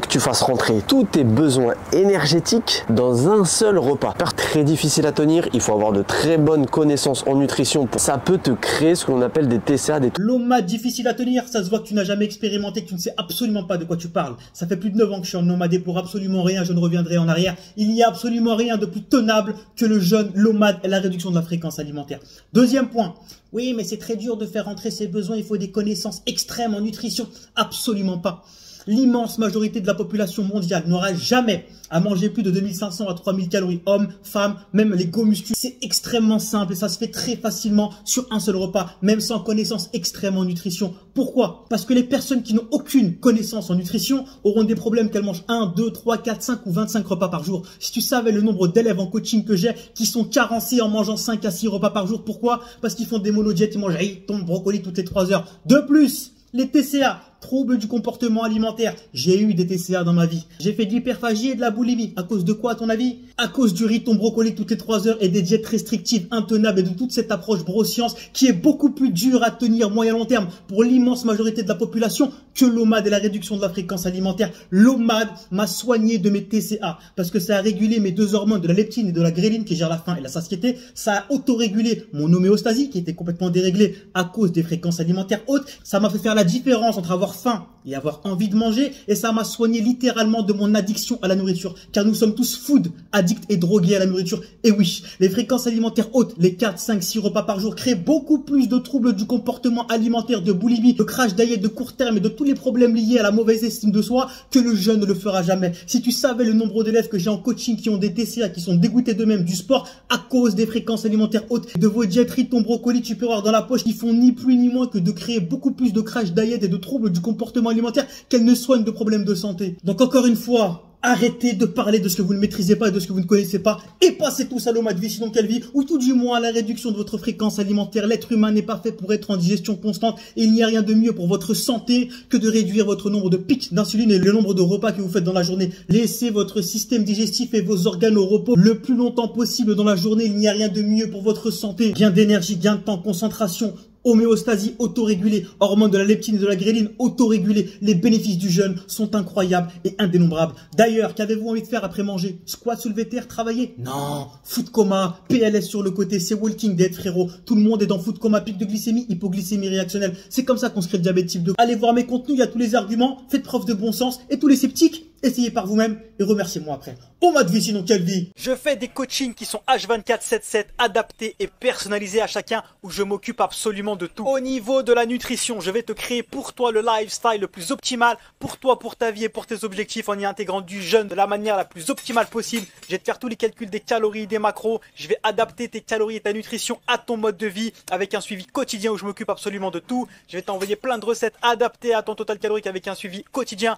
Que tu fasses rentrer tous tes besoins énergétiques dans un seul repas. Très difficile à tenir, il faut avoir de très bonnes connaissances en nutrition. Ça peut te créer ce qu'on appelle des TCA. Nomade difficile à tenir, ça se voit que tu n'as jamais expérimenté, que tu ne sais absolument pas de quoi tu parles. Ça fait plus de 9 ans que je suis en nomadé pour absolument rien, je ne reviendrai en arrière. Il n'y a absolument rien de plus tenable que le jeûne, l'OMAD et la réduction de la fréquence alimentaire. Deuxième point, oui mais c'est très dur de faire rentrer ses besoins, il faut des connaissances extrêmes en nutrition. Absolument pas. L'immense majorité de la population mondiale n'aura jamais à manger plus de 2500 à 3000 calories, hommes, femmes, même les go muscu. C'est extrêmement simple et ça se fait très facilement sur un seul repas, même sans connaissance extrême en nutrition. Pourquoi? Parce que les personnes qui n'ont aucune connaissance en nutrition auront des problèmes qu'elles mangent 1, 2, 3, 4, 5 ou 25 repas par jour. Si tu savais le nombre d'élèves en coaching que j'ai qui sont carencés en mangeant 5 à 6 repas par jour, pourquoi? Parce qu'ils font des monodiètes, ils mangent ton brocoli toutes les 3 heures. De plus, les TCA, troubles du comportement alimentaire. J'ai eu des TCA dans ma vie. J'ai fait de l'hyperphagie et de la boulimie. À cause de quoi, à ton avis? À cause du riz, ton brocoli toutes les 3 heures et des diètes restrictives intenables et de toute cette approche broscience qui est beaucoup plus dure à tenir moyen long terme pour l'immense majorité de la population que l'OMAD et la réduction de la fréquence alimentaire. L'OMAD m'a soigné de mes TCA parce que ça a régulé mes deux hormones de la leptine et de la gréline qui gèrent la faim et la satiété. Ça a autorégulé mon homéostasie qui était complètement déréglée à cause des fréquences alimentaires hautes. Ça m'a fait faire la différence entre avoir faim et avoir envie de manger et ça m'a soigné littéralement de mon addiction à la nourriture car nous sommes tous food addicts et drogués à la nourriture. Et oui, les fréquences alimentaires hautes, les 4, 5, 6 repas par jour créent beaucoup plus de troubles du comportement alimentaire, de boulimie, de crash diet de court terme et de tous les problèmes liés à la mauvaise estime de soi que le jeûne ne le fera jamais. Si tu savais le nombre d'élèves que j'ai en coaching qui ont des TCA, qui sont dégoûtés d'eux-mêmes du sport à cause des fréquences alimentaires hautes, de vos diètes, ton brocoli, tu peux avoir dans la poche, qui font ni plus ni moins que de créer beaucoup plus de crash diet et de troubles du comportement alimentaire qu'elles ne soignent de problèmes de santé. Donc encore une fois, arrêtez de parler de ce que vous ne maîtrisez pas et de ce que vous ne connaissez pas et passez tous à l'OMAD vie, sinon quelle vie, ou tout du moins à la réduction de votre fréquence alimentaire. L'être humain n'est pas fait pour être en digestion constante et il n'y a rien de mieux pour votre santé que de réduire votre nombre de pics d'insuline et le nombre de repas que vous faites dans la journée. Laissez votre système digestif et vos organes au repos le plus longtemps possible dans la journée. Il n'y a rien de mieux pour votre santé. Gain d'énergie, gain de temps, concentration, homéostasie autorégulée, hormones de la leptine et de la gréline autorégulées. Les bénéfices du jeûne sont incroyables et indénombrables. D'ailleurs, qu'avez-vous envie de faire après manger? Squat, soulevé terre, travailler? Non. Food coma, PLS sur le côté, c'est Walking Dead, frérot. Tout le monde est dans food coma, pic de glycémie, hypoglycémie réactionnelle. C'est comme ça qu'on se crée le diabète type 2. Allez voir mes contenus, il y a tous les arguments. Faites preuve de bon sens et tous les sceptiques, essayez par vous-même et remerciez-moi après. OMAD vie, sinon quelle vie? Je fais des coachings qui sont H24/7/7, adaptés et personnalisés à chacun, où je m'occupe absolument de tout. Au niveau de la nutrition, je vais te créer pour toi le lifestyle le plus optimal, pour toi, pour ta vie et pour tes objectifs, en y intégrant du jeûne de la manière la plus optimale possible. Je vais te faire tous les calculs des calories, des macros. Je vais adapter tes calories et ta nutrition à ton mode de vie, avec un suivi quotidien où je m'occupe absolument de tout. Je vais t'envoyer plein de recettes adaptées à ton total calorique avec un suivi quotidien.